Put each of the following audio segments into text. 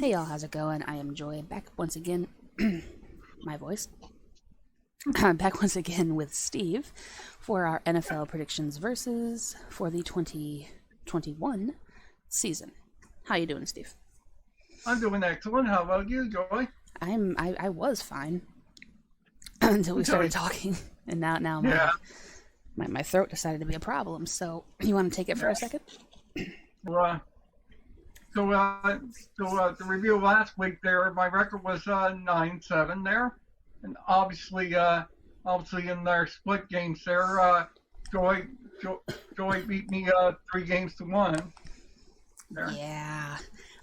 Hey y'all, how's it going? I am Joy, back once again. My voice. I'm back once again with Steve for our NFL predictions versus for the 2021 season. How you doing, Steve? I'm doing excellent. How about you, Joy? I was fine until we started talking, and now my throat decided to be a problem. So you want to take it for a second? Well, to review last week there, my record was 9-7 there, and obviously in their split games there, Joy beat me 3-1 there. Yeah,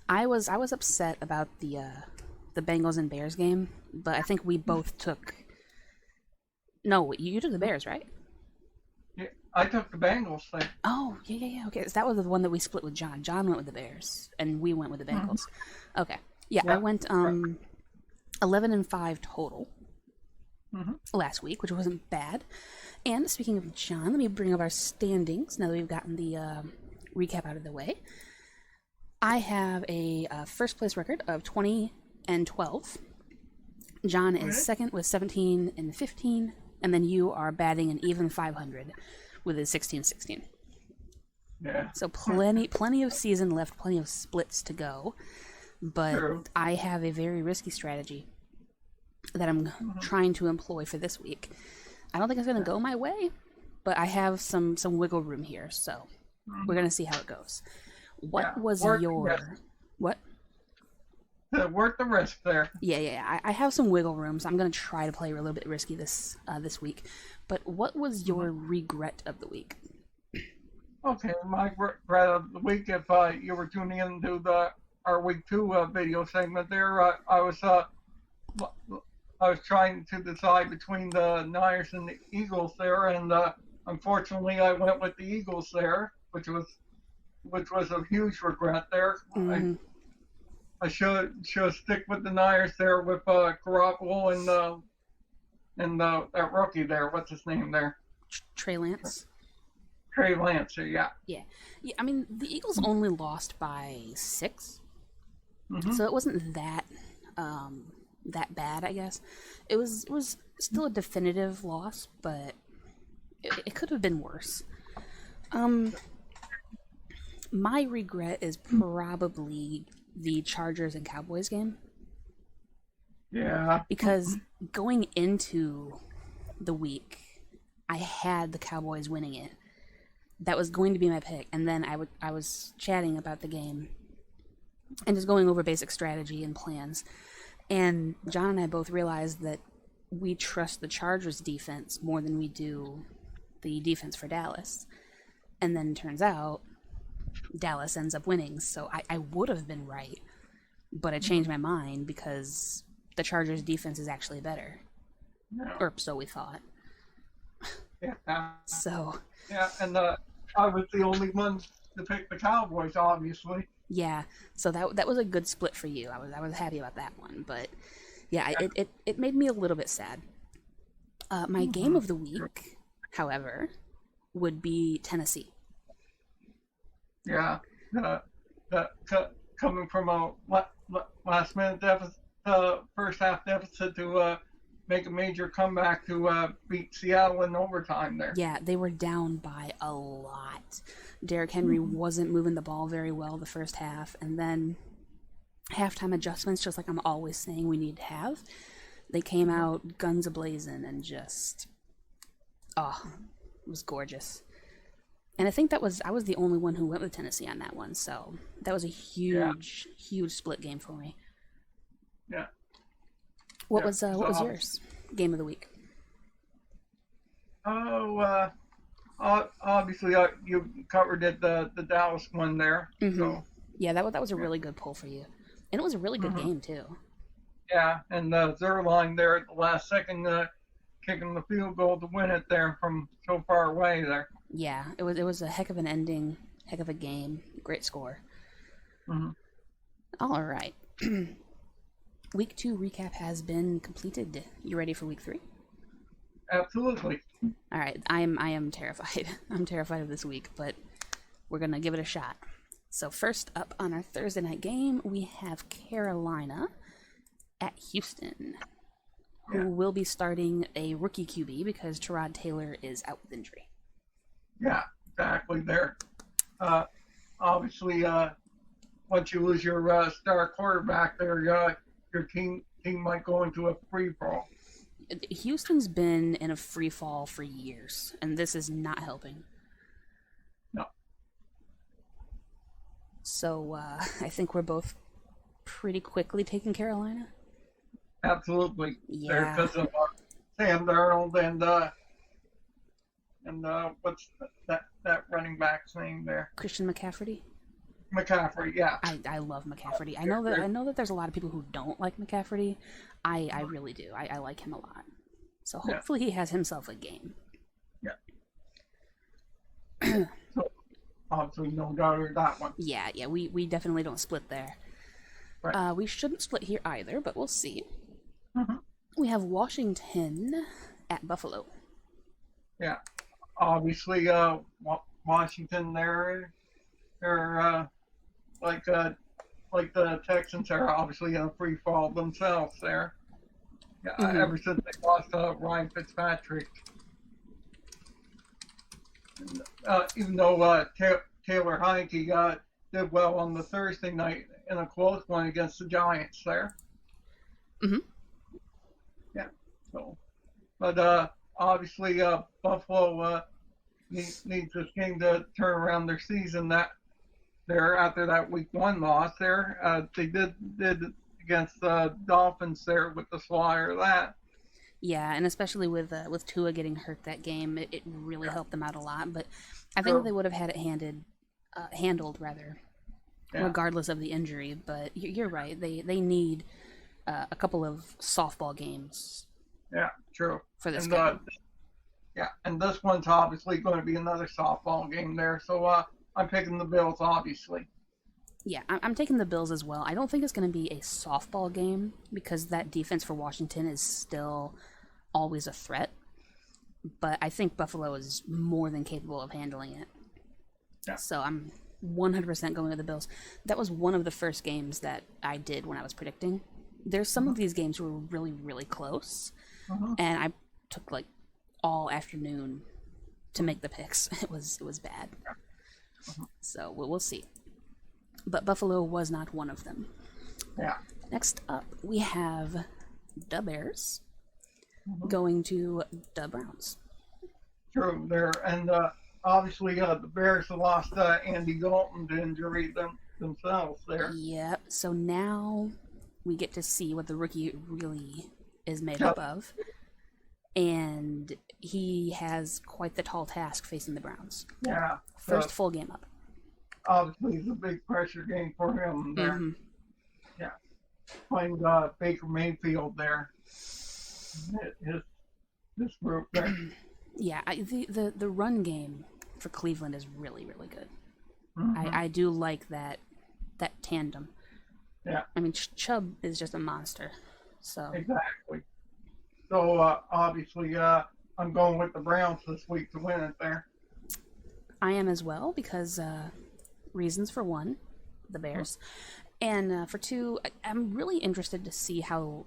I was upset about the Bengals and Bears game, but I think we both took. No, you took the Bears, right? Yeah, I took the Bengals thing. Oh, yeah. Okay, so that was the one that we split with John. John went with the Bears, and we went with the Bengals. Okay, yeah, I went 11-5 total last week, which wasn't bad. And speaking of John, let me bring up our standings now that we've gotten the recap out of the way. I have a first place record of 20-12. John is second with 17-15, and then you are batting an even 500 with a 16-16. Yeah. So plenty of season left, plenty of splits to go. But True. I have a very risky strategy that I'm trying to employ for this week. I don't think it's going to go my way, but I have some wiggle room here, so we're going to see how it goes. What was your... What? Worth the risk there. Yeah. I have some wiggle room, so I'm going to try to play a little bit risky this week. But what was your regret of the week? Okay, my regret of the week, if you were tuning into our week 2 video segment there, I was trying to decide between the Niners and the Eagles there, and unfortunately I went with the Eagles there, which was a huge regret there. I should stick with the Niners there with Garoppolo and that rookie there. What's his name there? Trey Lance. Trey Lance. Yeah. Yeah. I mean, the Eagles only lost by 6, so it wasn't that bad. I guess it was still a definitive loss, but it could have been worse. My regret is probably the Chargers and Cowboys game. Yeah. Because going into the week, I had the Cowboys winning it. That was going to be my pick. And then I was chatting about the game and just going over basic strategy and plans. And John and I both realized that we trust the Chargers defense more than we do the defense for Dallas. And then it turns out Dallas ends up winning, so I would have been right, but I changed my mind because the Chargers' defense is actually better, or so we thought. Yeah. So. Yeah, and I was the only one to pick the Cowboys, obviously. Yeah, so that was a good split for you. I was happy about that one, but yeah. It made me a little bit sad. My game of the week, however, would be Tennessee. Yeah, coming from a last-minute deficit, first half deficit to make a major comeback to beat Seattle in overtime there. Yeah, they were down by a lot. Derrick Henry wasn't moving the ball very well the first half, and then halftime adjustments, just like I'm always saying we need to have, they came out guns a-blazing and just, it was gorgeous. And I think I was the only one who went with Tennessee on that one, so that was a huge split game for me. Yeah. What was yours? Game of the week. Oh, obviously you covered it, the Dallas one there. So. Yeah, that was a really good pull for you, and it was a really good game too. Yeah, and Zerline there at the last second, kicking the field goal to win it there from so far away there. Yeah, it was a heck of an ending, heck of a game, great score. All right. Week 2 recap has been completed. You ready for week 3? Absolutely. All right, I am terrified. I'm terrified of this week, but we're gonna give it a shot. So first up on our Thursday night game, we have Carolina at Houston, who will be starting a rookie QB because Tyrod Taylor is out with injury. Yeah, exactly there. Obviously, once you lose your star quarterback there, your team might go into a free fall. Houston's been in a free fall for years, and this is not helping. No. So I think we're both pretty quickly taking Carolina. Absolutely. Yeah. Because of Sam Darnold and what's that running back's name there? Christian McCaffrey. McCaffrey, yeah. I love McCaffrey. I know that there's a lot of people who don't like McCaffrey. I really do. I like him a lot. So hopefully he has himself a game. Yeah. So obviously no doubt of that one. Yeah. We definitely don't split there. Right. We shouldn't split here either, but we'll see. Mm-hmm. We have Washington at Buffalo. Yeah. Obviously, Washington they're like the Texans are obviously in a free fall themselves there. Yeah, ever since they lost Ryan Fitzpatrick. Even though Taylor Heineke did well on the Thursday night in a close one against the Giants there. Mm-hmm. Yeah. So, but obviously Buffalo needs this game to turn around their season. That they're after that Week 1 loss there. They did against the Dolphins there with the slaughter of that. Yeah, and especially with Tua getting hurt that game, it really helped them out a lot. But I think they would have had it handled regardless of the injury. But you're right; they need a couple of softball games. Yeah, true. For this game. Yeah, and this one's obviously going to be another softball game there. So I'm picking the Bills, obviously. Yeah, I'm taking the Bills as well. I don't think it's going to be a softball game because that defense for Washington is still always a threat. But I think Buffalo is more than capable of handling it. Yeah. So I'm 100% going with the Bills. That was one of the first games that I did when I was predicting. There's some of these games who were really, really close. And I took like all afternoon to make the picks. It was bad. So we'll see. But Buffalo was not one of them. Yeah. Next up, we have the Bears going to the Browns. True there, and obviously the Bears lost Andy Dalton to injury themselves there. Yeah. So now we get to see what the rookie really is made up of, and he has quite the tall task facing the Browns. Yeah. First full game up. Obviously, it's a big pressure game for him there. Yeah. Playing Baker Mayfield there. This group there. Yeah, the run game for Cleveland is really, really good. I do like that tandem. Yeah. I mean, Chubb is just a monster. So exactly. So obviously, I'm going with the Browns this week to win it there. I am as well because reasons for one, the Bears, and for two, I'm really interested to see how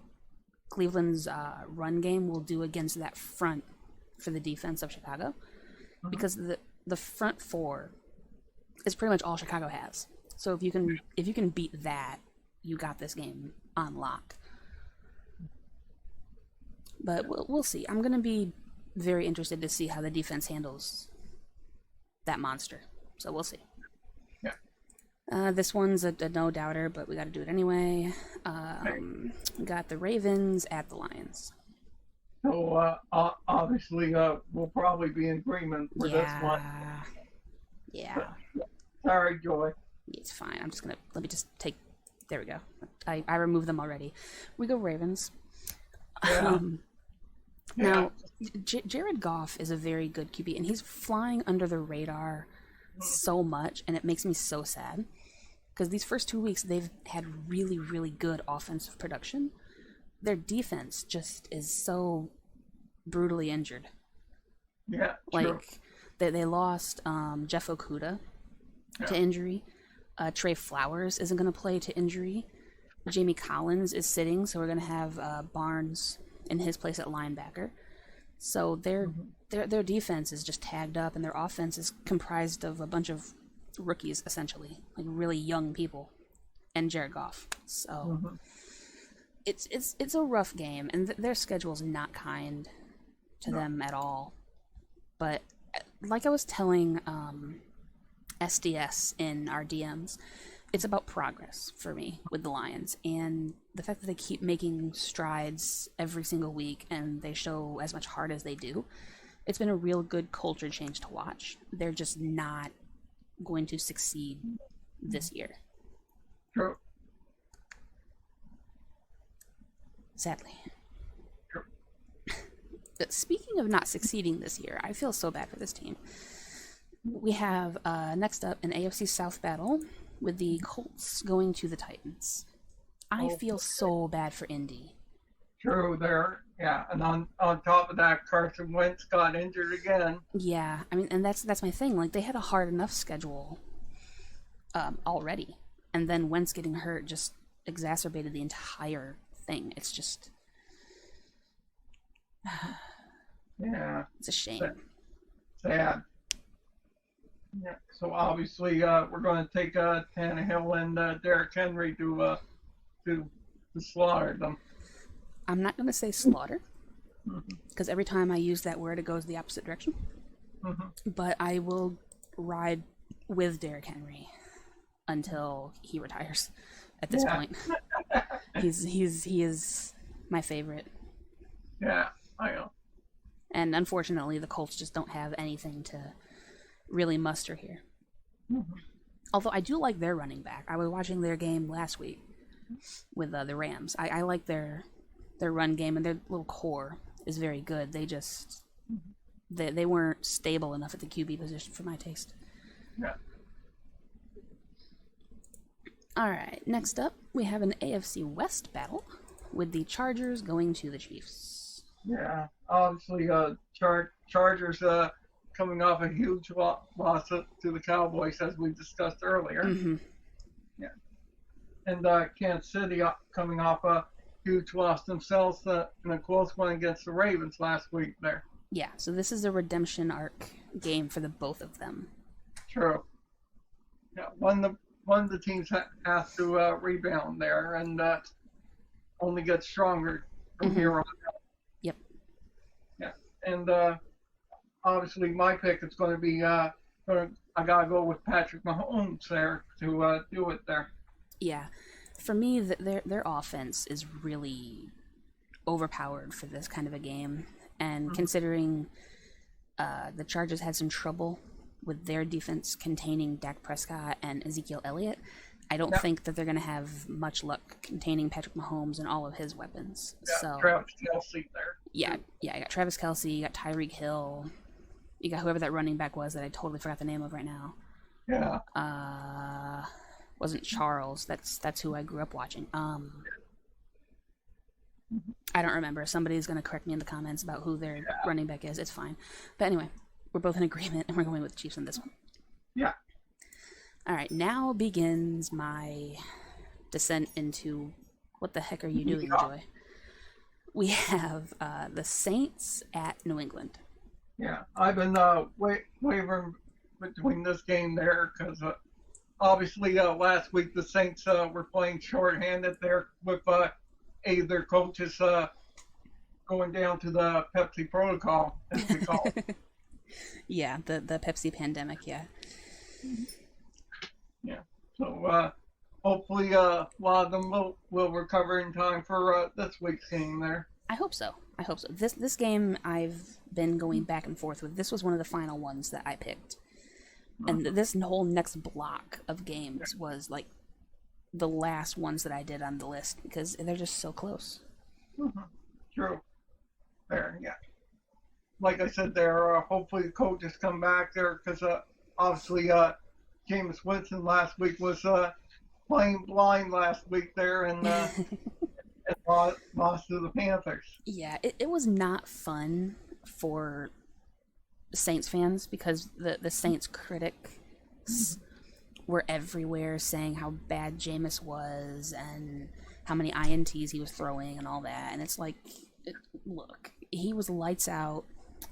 Cleveland's run game will do against that front for the defense of Chicago, because the front four is pretty much all Chicago has. So if you can beat that, you got this game on lock. But we'll see. I'm going to be very interested to see how the defense handles that monster. So we'll see. Yeah. This one's a no-doubter, but we got to do it anyway. We got the Ravens at the Lions. So obviously we'll probably be in agreement for this one. Yeah. Sorry, Joy. It's fine. I'm just going to... Let me just take... There we go. I removed them already. We go Ravens. Yeah. Now, Jared Goff is a very good QB, and he's flying under the radar so much, and it makes me so sad. Because these first 2 weeks, they've had really, really good offensive production. Their defense just is so brutally injured. Yeah, like they lost Jeff Okudah to injury. Trey Flowers isn't going to play to injury. Jamie Collins is sitting, so we're going to have Barnes in his place at linebacker. So their defense is just tagged up, and their offense is comprised of a bunch of rookies, essentially, like really young people, and Jared Goff. So it's a rough game, and their schedule's not kind to them at all. But like I was telling SDS in our DMs, it's about progress for me with the Lions, and the fact that they keep making strides every single week and they show as much heart as they do. It's been a real good culture change to watch. They're just not going to succeed this year. True. Sadly. True. Speaking of not succeeding this year, I feel so bad for this team. We have next up an AFC South battle with the Colts going to the Titans. I feel so bad for Indy. True there. Yeah, and on top of that, Carson Wentz got injured again. Yeah, I mean, and that's my thing. Like, they had a hard enough schedule already, and then Wentz getting hurt just exacerbated the entire thing. It's just... yeah. It's a shame. Sad. Yeah. So obviously, we're going to take Tannehill and Derrick Henry to slaughter them. I'm not going to say slaughter, because every time I use that word, it goes the opposite direction. But I will ride with Derrick Henry until he retires. At this point, he is my favorite. Yeah, I know. And unfortunately, the Colts just don't have anything to really muster here. Although I do like their running back. I was watching their game last week with the Rams. I like their run game, and their little core is very good. They just they weren't stable enough at the QB position for my taste. Yeah. All right, next up, we have an AFC West battle with the Chargers going to the Chiefs. Yeah, obviously, Chargers coming off a huge loss to the Cowboys, as we discussed earlier. Yeah, and Kansas City coming off a huge loss themselves in a close one against the Ravens last week there. Yeah, so this is a redemption arc game for the both of them. True. Yeah, one of the teams has to rebound there and only get stronger from here on out. Yep. Yeah, and obviously my pick is going to be I gotta go with Patrick Mahomes there to do it there. Yeah, for me, their offense is really overpowered for this kind of a game, and considering the Chargers had some trouble with their defense containing Dak Prescott and Ezekiel Elliott, I don't think that they're going to have much luck containing Patrick Mahomes and all of his weapons. Yeah, so Travis Kelce there. Yeah, you got Travis Kelce, you got Tyreek Hill, you got whoever that running back was that I totally forgot the name of right now. Yeah. Wasn't Charles. That's who I grew up watching. I don't remember. Somebody's going to correct me in the comments about who their running back is. It's fine. But anyway, we're both in agreement, and we're going with the Chiefs on this one. Yeah. All right, now begins my descent into what the heck are you doing, Joy? We have the Saints at New England. Yeah, I've been wavering between this game there because obviously last week the Saints were playing shorthanded there with their coaches going down to the Pepsi protocol, as we call it. Yeah, the Pepsi pandemic, yeah. Yeah, so hopefully a lot of them will recover in time for this week's game there. I hope so. This game I've been going back and forth with. This was one of the final ones that I picked. And this whole next block of games was like the last ones that I did on the list because they're just so close. True. There, yeah. Like I said, there. Hopefully the coaches come back there because obviously Jameis Winston last week was playing blind last week there and lost to the Panthers. Yeah, it was not fun for Saints fans because the Saints critics were everywhere saying how bad Jameis was and how many INTs he was throwing and all that. And it's like, look, he was lights out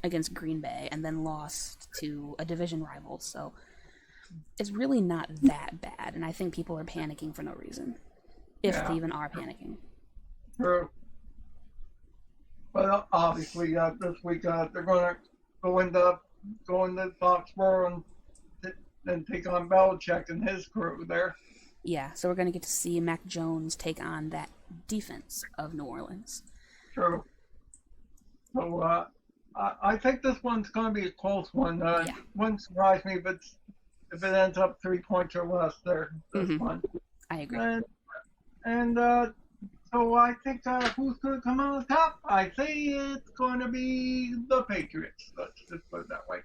against Green Bay and then lost to a division rival. So it's really not that bad. And I think people are panicking for no reason, if they even are panicking. True. But obviously, this week they're going to go into Foxborough and take on Belichick and his crew there. Yeah, so we're going to get to see Mac Jones take on that defense of New Orleans. True. So I think this one's going to be a close one. Wouldn't surprise me if it ends up 3 points or less there. This one. I agree. So I think who's going to come out on top? I say it's going to be the Patriots. Let's just put it that way.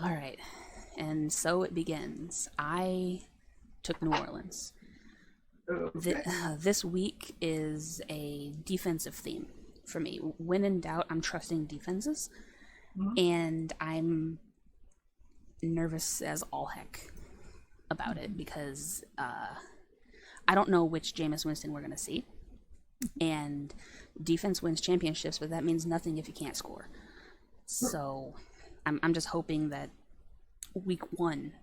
All right. And so it begins. I took New Orleans. Okay. This week is a defensive theme for me. When in doubt, I'm trusting defenses. And I'm nervous as all heck about it because I don't know which Jameis Winston we're going to see. And defense wins championships, but that means nothing if you can't score. So I'm just hoping that week 1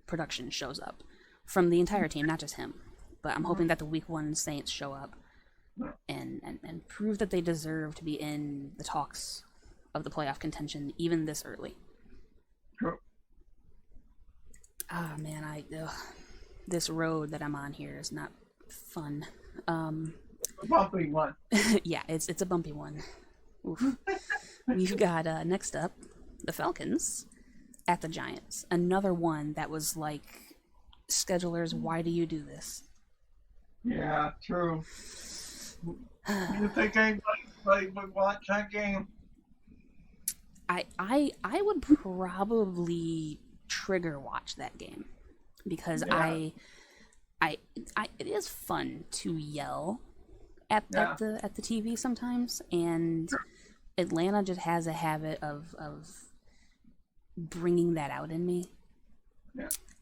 production shows up from the entire team, not just him. But I'm hoping that the week 1 Saints show up and prove that they deserve to be in the talks of the playoff contention even this early. True. Ah, man, this road that I'm on here is not fun. A bumpy one. Yeah, it's a bumpy one. Oof. We've got next up the Falcons at the Giants. Another one that was like, schedulers, why do you do this? Yeah, true. You think anybody would watch that game? I would probably trigger watch that game because it is fun to yell at the TV sometimes, and Atlanta just has a habit of bringing that out in me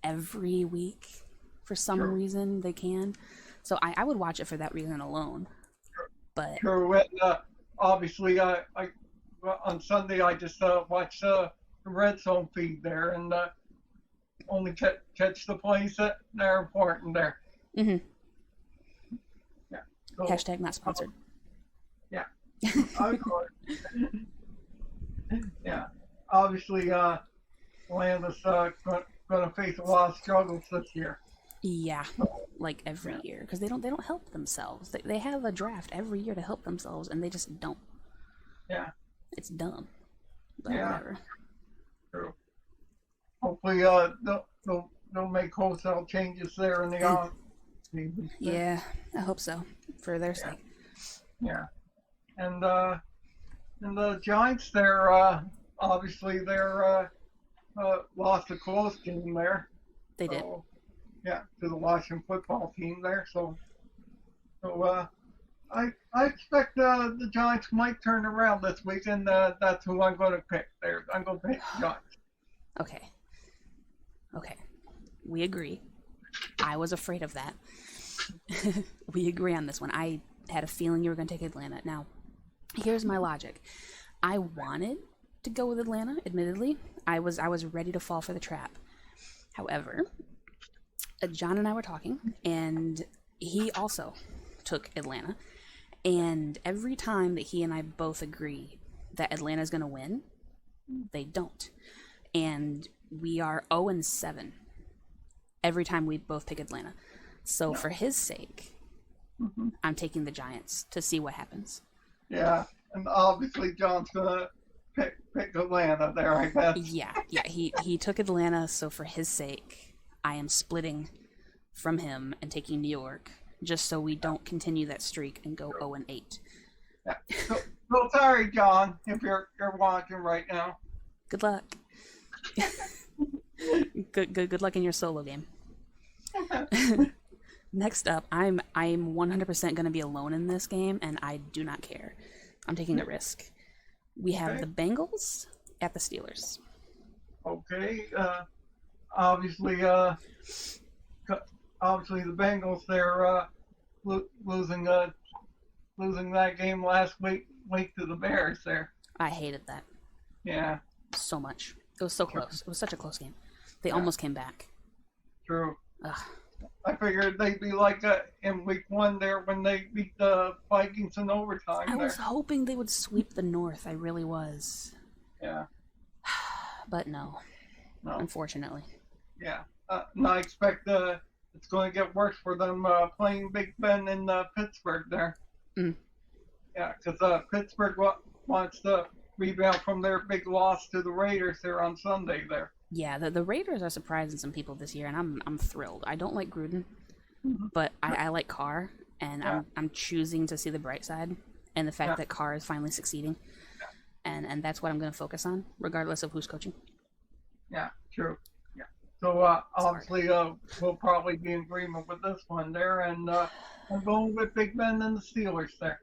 every week for some reason they can. So I would watch it for that reason alone. But obviously, on Sunday I just watched the Red Zone feed there and only catch the plays that are important there. Mm-hmm. Yeah. So, hashtag not sponsored. Yeah. Of course. Yeah. Obviously, Atlanta's going to face a lot of struggles this year. Yeah, like every year, because they don't help themselves. They have a draft every year to help themselves, and they just don't. Yeah, it's dumb. But whatever. True. Hopefully, they'll make wholesale changes there in the off season. Yeah, I hope so for their sake. Yeah, and the Giants, they're obviously lost a close game there. They did. Yeah, to the Washington football team there. So I expect the Giants might turn around this week, and that's who I'm going to pick there. I'm going to pick the Giants. Okay. We agree. I was afraid of that. We agree on this one. I had a feeling you were going to take Atlanta. Now, here's my logic. I wanted to go with Atlanta, admittedly. I was ready to fall for the trap. However, John and I were talking, and he also took Atlanta. And every time that he and I both agree that Atlanta's going to win, they don't. And we are 0-7 every time we both pick Atlanta. So for his sake, I'm taking the Giants to see what happens. Yeah, and obviously John's going to pick Atlanta there, I guess. Yeah, he took Atlanta, so for his sake, I am splitting from him and taking New York, just so we don't continue that streak and go 0-8. Yeah. So sorry, John, if you're watching right now. Good luck. Good luck in your solo game. Next up, I'm 100% going to be alone in this game, and I do not care. I'm taking a risk. We have the Bengals at the Steelers. Okay. obviously, obviously the Bengals they're losing losing that game last week to the Bears there. I hated that Yeah, so much. It was so close. It was such a close game. They yeah, almost came back. true. Ugh. I figured they'd be like in week one there when they beat the Vikings in overtime I there. was hoping they would sweep the North. I really was. Yeah, But no, no, unfortunately. yeah. And I expect it's going to get worse for them playing Big Ben in Pittsburgh there. Mm. Yeah, because Pittsburgh wants to rebound from their big loss to the Raiders there on Sunday there. Yeah, the Raiders are surprising some people this year, and I'm thrilled. I don't like Gruden, Mm-hmm. but I like Carr, and Yeah. I'm choosing to see the bright side and the fact Yeah. that Carr is finally succeeding, and that's what I'm going to focus on, regardless of who's coaching. Yeah, true. Yeah. So obviously we'll probably be in agreement with this one there, and I'm going with Big Ben and the Steelers there.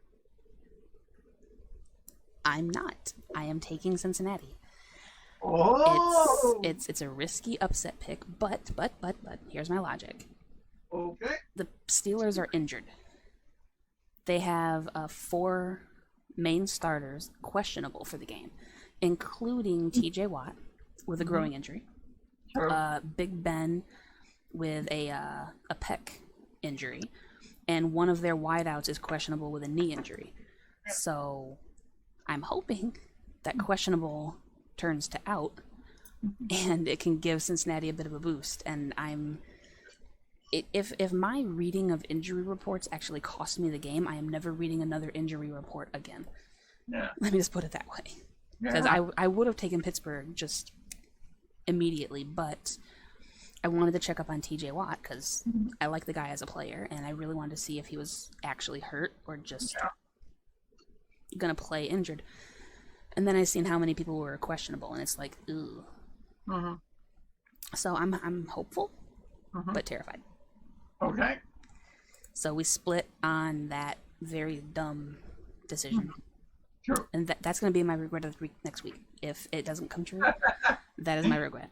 I'm not. I am taking Cincinnati. Oh, It's a risky upset pick, but here's my logic. okay. The Steelers are injured. They have 4 main starters questionable for the game, including T.J. Watt with a growing injury, True. Big Ben with a pec injury, and one of their wideouts is questionable with a knee injury. So I'm hoping that questionable turns to out, and it can give Cincinnati a bit of a boost. And if my reading of injury reports actually cost me the game, I am never reading another injury report again. Yeah. Let me just put it that way. Because Yeah. I would have taken Pittsburgh just immediately, but I wanted to check up on TJ Watt because I like the guy as a player, and I really wanted to see if he was actually hurt or just going to play injured. And then I seen how many people were questionable, and it's like, ooh. Mm-hmm. So I'm hopeful, Mm-hmm. but terrified. Okay. So we split on that very dumb decision. True. And that's going to be my regret of the week next week. If it doesn't come true, that is my regret.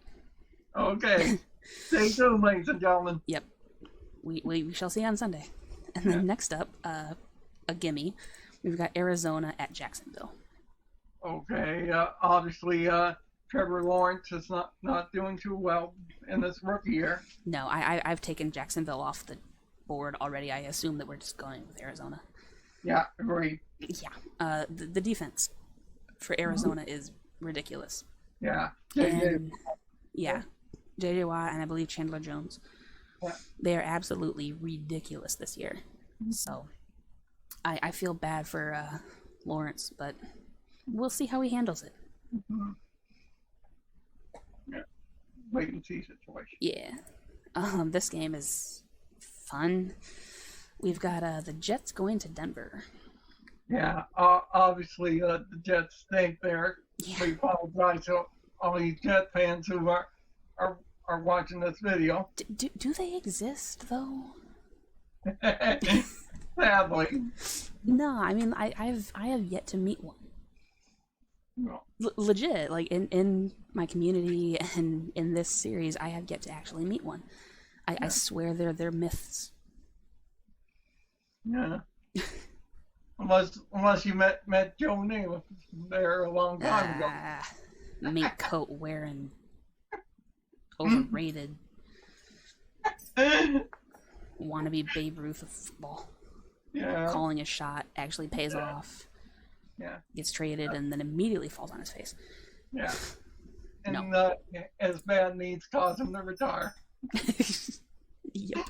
Okay. Stay tuned, ladies and gentlemen. Yep. We shall see on Sunday. And then next up, a gimme, we've got Arizona at Jacksonville. Okay. Obviously, Trevor Lawrence is not doing too well in this rookie year. No, I've taken Jacksonville off the board already. I assume that we're just going with Arizona. Yeah, agreed. Yeah. The defense for Arizona is ridiculous. Yeah. And, yeah. J.J. Watt and I believe Chandler Jones. Yeah. They are absolutely ridiculous this year. So I feel bad for Lawrence, but we'll see how he handles it. Mm-hmm. Yeah. Wait and see situation. Yeah. This game is fun. We've got the Jets going to Denver. Yeah. Obviously, the Jets stink there. Yeah. We apologize to all these Jet fans who are watching this video. Do they exist though? Sadly. No, I mean I have yet to meet one. No. Legit, like in my community and in this series, I have yet to actually meet one. I swear they're myths. Yeah. Unless you met Joe Namath there a long time ago. Mink coat wearing, overrated, wannabe Babe Ruth of football. Yeah. Calling a shot actually pays off. Yeah. Gets traded and then immediately falls on his face. Yeah. And No. as bad needs cause him to retire. Yep.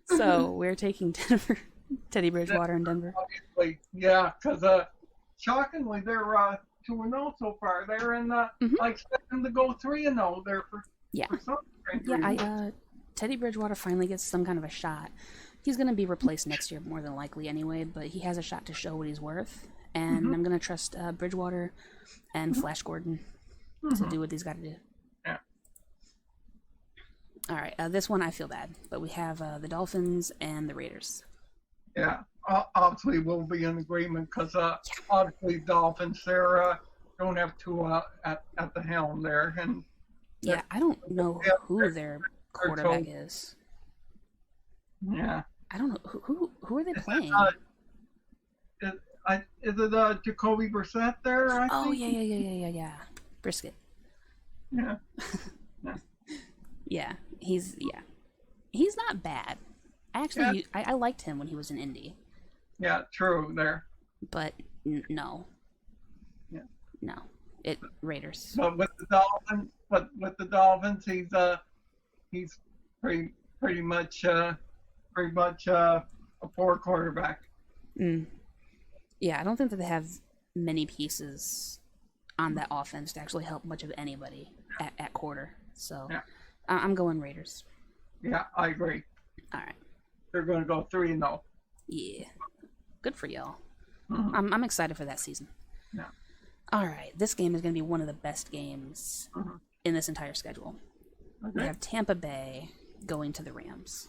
So we're taking Denver, Teddy Bridgewater in Denver. Obviously, yeah, because shockingly they're 2-0 so far. They're in I expect them to go 3-0 there for some strange reason. Teddy Bridgewater finally gets some kind of a shot. He's going to be replaced next year more than likely anyway, but he has a shot to show what he's worth. And I'm going to trust Bridgewater and Flash Gordon to do what he's got to do. Yeah. All right, this one I feel bad, but we have the Dolphins and the Raiders. Yeah, obviously we'll be in agreement because obviously Dolphins don't have two at the helm there, and Yeah, I don't know Yeah, who their quarterback is. yeah. I don't know who are they playing? Is, is it Jacoby Brissett there? I Oh think. yeah. Brisket. Yeah. Yeah. Yeah, he's not bad. Yeah. I liked him when he was in Indy, Yeah. True. There. but no, Yeah. no, it Raiders. But with the Dolphins, he's pretty much a poor quarterback. Mm. Yeah, I don't think that they have many pieces on that offense to actually help much of anybody at quarter. So Yeah. I'm going Raiders. Yeah. I agree. All right. They're going to go 3-0. Yeah. Good for y'all. Mm-hmm. I'm excited for that season. Yeah. All right. This game is going to be one of the best games in this entire schedule. Okay. We have Tampa Bay going to the Rams.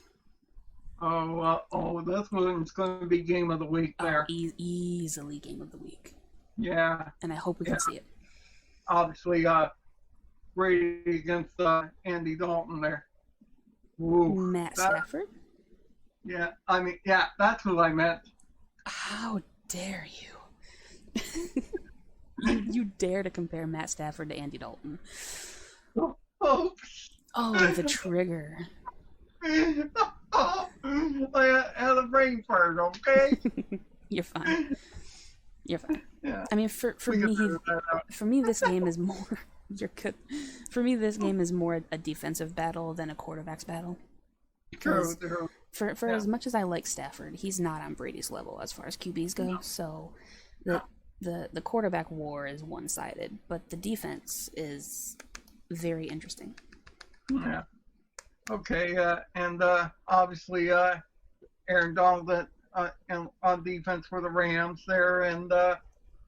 This one's going to be game of the week there. Easily game of the week. Yeah. And I hope we can see it. Obviously, Brady against Andy Dalton there. Ooh, Matt Stafford? Yeah, I mean, yeah, that's who I meant. How dare you? You dare to compare Matt Stafford to Andy Dalton. Oops. Oh, the trigger. I had a brain fart, okay? You're fine. You're fine. Yeah. I mean, for me, this game is more. You're good. For me, this game is more a defensive battle than a quarterback's battle. True. For as much as I like Stafford, he's not on Brady's level as far as QBs go. So, the quarterback war is one-sided, but the defense is very interesting. Yeah. Okay. And obviously, Aaron Donald and on defense for the Rams there, and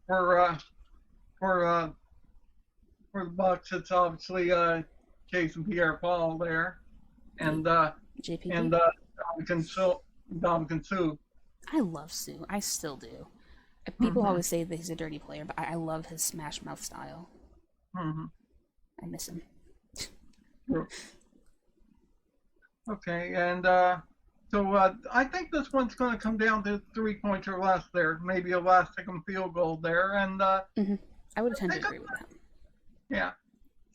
for the Bucs, it's obviously Jason Pierre-Paul there, and JPP? and Dominican Sue. I love Sue. I still do. People always say that he's a dirty player, but I love his smash mouth style. Mm-hmm. I miss him. Okay, and so I think this one's going to come down to 3 points or less there, maybe a last-second field goal there, and I would tend to agree with that. Yeah.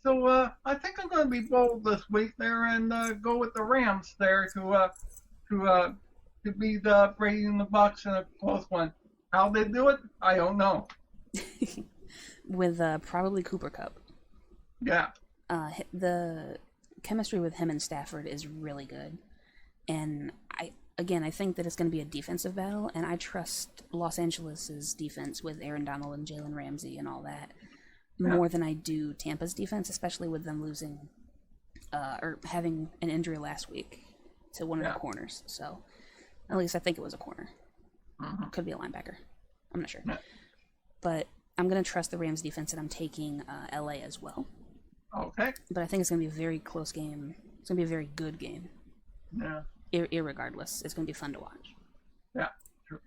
So I think I'm going to be bold this week there and go with the Rams there to beat Brady and the Bucs in a close one. How they do it, I don't know. With probably Cooper Kupp. Yeah. The chemistry with him and Stafford is really good, and I think that it's going to be a defensive battle, and I trust Los Angeles' defense with Aaron Donald and Jalen Ramsey and all that more than I do Tampa's defense, especially with them losing or having an injury last week to one of their corners. So at least I think it was a corner. Could be a linebacker. I'm not sure. But I'm going to trust the Rams defense, and I'm taking LA as well. Okay. But I think it's going to be a very close game. It's going to be a very good game. Yeah. Irregardless, it's going to be fun to watch. Yeah. True.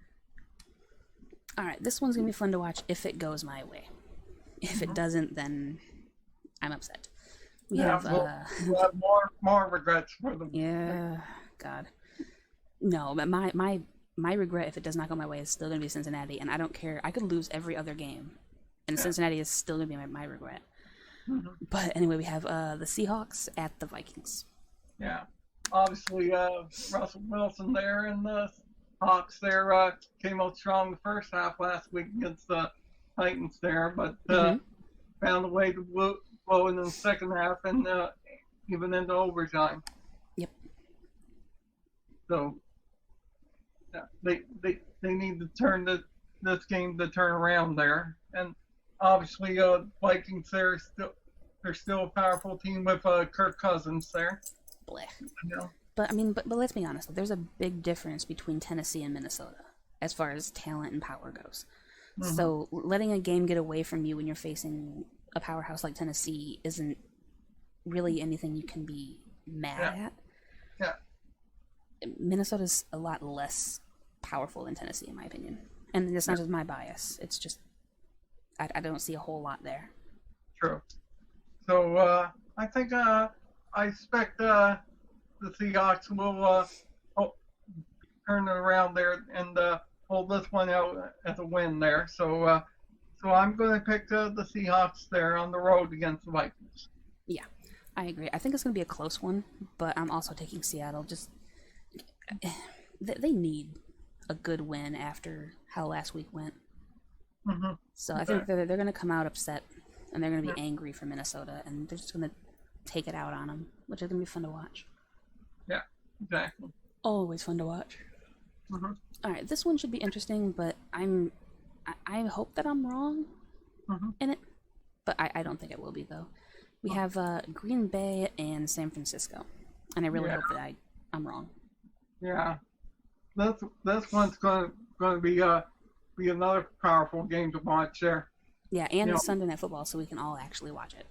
All right, this one's going to be fun to watch if it goes my way. If it doesn't, then I'm upset. We'll have more regrets for them. Yeah, God. No, but my regret if it does not go my way is still going to be Cincinnati, and I don't care. I could lose every other game, and Cincinnati is still going to be my regret. But anyway, we have the Seahawks at the Vikings. Yeah. Obviously, Russell Wilson there and the Hawks there came out strong the first half last week against the Titans there, but found a way to blow in the second half and even into overtime. Yep. So they need to turn this game to turn around there, and obviously Vikings they're still a powerful team with Kirk Cousins there. Blech. You know? But let's be honest. There's a big difference between Tennessee and Minnesota as far as talent and power goes. So letting a game get away from you when you're facing a powerhouse like Tennessee isn't really anything you can be mad at. Yeah. Minnesota's a lot less powerful than Tennessee, in my opinion. And it's not just my bias. It's just I don't see a whole lot there. True. So I think I expect the Seahawks will turn it around there and hold this one out as a win there. So I'm going to pick the Seahawks there on the road against the Vikings. Yeah, I agree. I think it's going to be a close one, but I'm also taking Seattle. Just they need a good win after how last week went. Mm-hmm. So I think they're going to come out upset, and they're going to be angry for Minnesota, and they're just going to take it out on them, which is going to be fun to watch. Yeah, exactly. Always fun to watch. Mm-hmm. All right, this one should be interesting, but I hope that I'm wrong in it, but I don't think it will be, though. We have Green Bay and San Francisco, and I really hope that I'm wrong. Yeah, this one's going to be another powerful game to watch there. Yeah, and it's Sunday Night Football, so we can all actually watch it.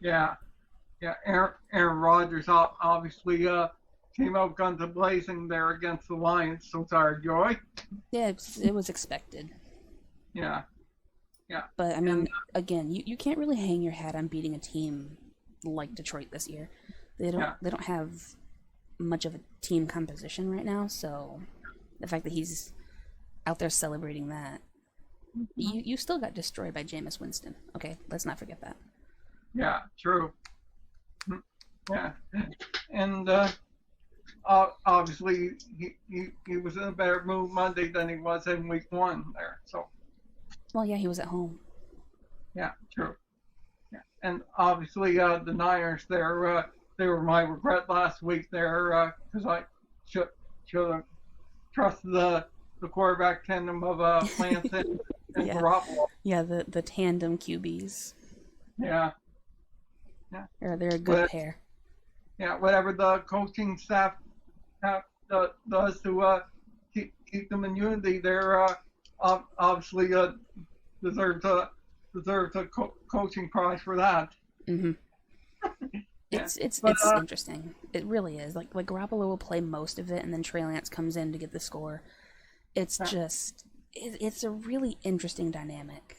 Yeah. Aaron Rodgers obviously came out guns blazing there against the Lions. So sorry, Joy. Yeah, it was expected. Yeah. But I mean, again, you can't really hang your hat on beating a team like Detroit this year. They don't have much of a team composition right now, so the fact that he's out there celebrating that, you still got destroyed by Jameis Winston. Okay, let's not forget that. Yeah, true. Yeah, and obviously he was in a better mood Monday than he was in week 1 there. So. Well, yeah, he was at home. Yeah, true. Yeah, and obviously the Niners there, they were my regret last week there because I should have trusted the quarterback tandem of Lance and Garoppolo. Yeah, the tandem QBs. Yeah. They're a good pair. Yeah, whatever the coaching staff does to keep them in unity, they're obviously deserves a coaching prize for that. Mm-hmm. It's interesting. It really is. Like Garoppolo will play most of it, and then Trey Lance comes in to get the score. It's just it's a really interesting dynamic.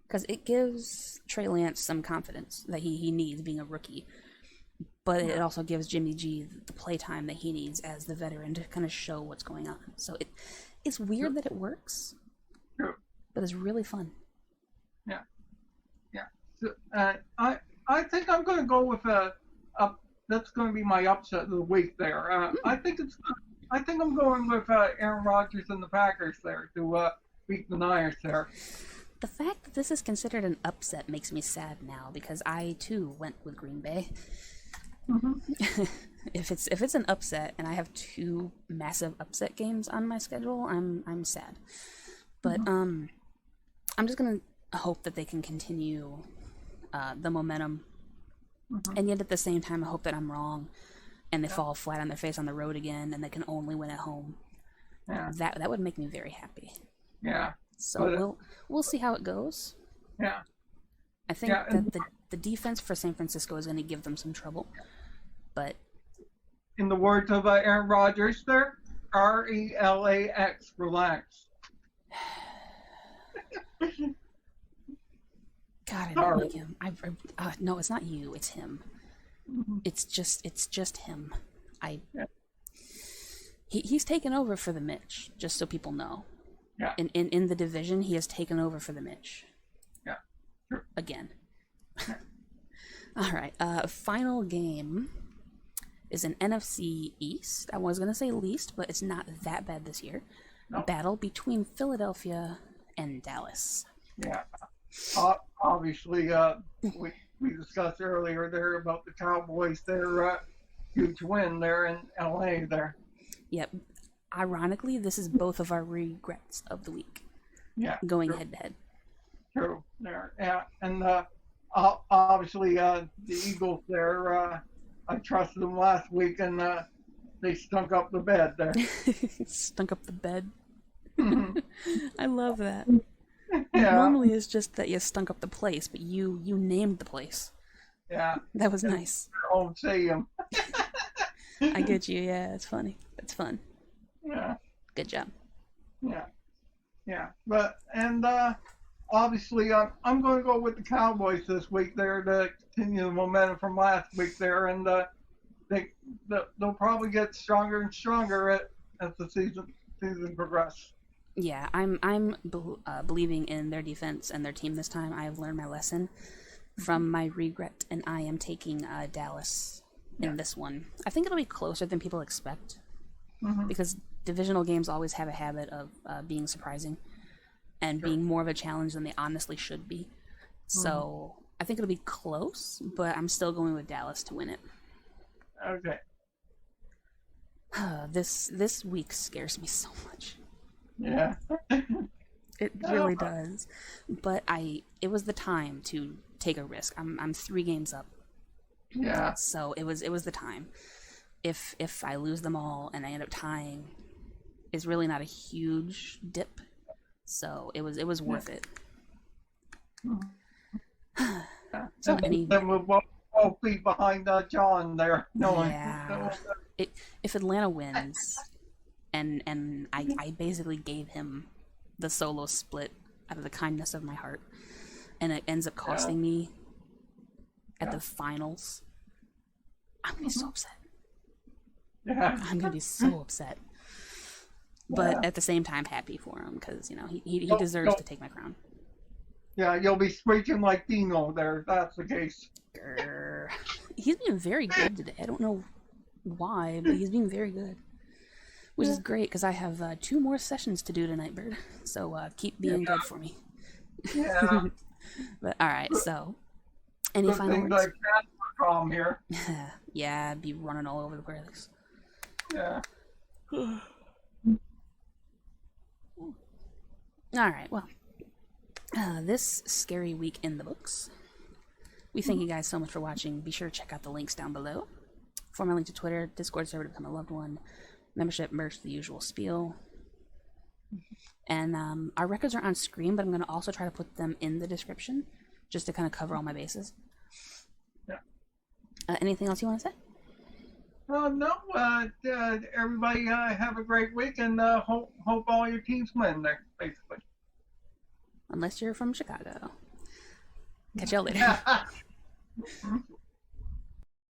Because it gives Trey Lance some confidence that he needs being a rookie. But it also gives Jimmy G the playtime that he needs as the veteran to kind of show what's going on. So it's weird that it works, but it's really fun. Yeah. So, I think I'm going to go with that's going to be my upset of the week there. I think I'm going with Aaron Rodgers and the Packers there to beat the Niners there. The fact that this is considered an upset makes me sad now because I too went with Green Bay. Mm-hmm. if it's an upset and I have 2 massive upset games on my schedule, I'm sad. But I'm just gonna hope that they can continue the momentum, and yet at the same time I hope that I'm wrong and they fall flat on their face on the road again and they can only win at home. That would make me very happy. Yeah. So we'll see how it goes. Yeah. I think that the defense for San Francisco is going to give them some trouble. But in the words of Aaron Rodgers there, RELAX, relax. God, I don't like him. No, it's not you. It's him. Mm-hmm. It's just him. He's taken over for the Mitch, just so people know. Yeah. In the division, he has taken over for the Mitch. Yeah. Sure. Again. All right. Final game is an NFC East. I was gonna say least, but it's not that bad this year. No. Battle between Philadelphia and Dallas. Yeah. Obviously, we discussed earlier there about the Cowboys. Their huge win there in LA. There. Yep. Ironically, this is both of our regrets of the week. Yeah. Going head to head. True. There. Yeah. And obviously, the Eagles there. I trusted them last week, and they stunk up the bed there. Stunk up the bed. I love that. Yeah. Normally, it's just that you stunk up the place, but you named the place. Yeah. That was nice. Home stadium. I get you. Yeah, it's funny. It's fun. Yeah. Good job. Yeah. But obviously, I'm going to go with the Cowboys this week there to continue the momentum from last week there, and they'll probably get stronger and stronger as the season progresses. Yeah, I'm believing in their defense and their team this time. I have learned my lesson from my regret, and I am taking Dallas in this one. I think it'll be closer than people expect because divisional games always have a habit of being surprising and being more of a challenge than they honestly should be. So I think it'll be close, but I'm still going with Dallas to win it. Okay. This week scares me so much. Yeah. It really does. But it was the time to take a risk. I'm 3 games up. Yeah. So it was the time. If I lose them all and I end up tying, it's really not a huge dip. So it was worth it. So then we'll both be behind John there. If Atlanta wins, and I basically gave him the solo split out of the kindness of my heart, and it ends up costing me at the finals, I'm gonna be so upset. Yeah. I'm gonna be so upset. But at the same time, happy for him because he deserves to take my crown. Yeah, you'll be screeching like Dino there. If that's the case. He's been very good today. I don't know why, but he's been very good, which is great because I have 2 more sessions to do tonight, Bird. So keep being good for me. Yeah. But all right, so any final words? Like calm here. Yeah, I'd be running all over the place. Yeah. All right, well, this scary week in the books. We thank you guys so much for watching. Be sure to check out the links down below. Former link to Twitter, Discord server to become a loved one, membership, merch, the usual spiel. And our records are on screen, but I'm going to also try to put them in the description just to kind of cover all my bases. Yeah. Anything else you want to say? No. Everybody have a great week, and hope all your teams win there, basically. Unless you're from Chicago. Catch y'all later.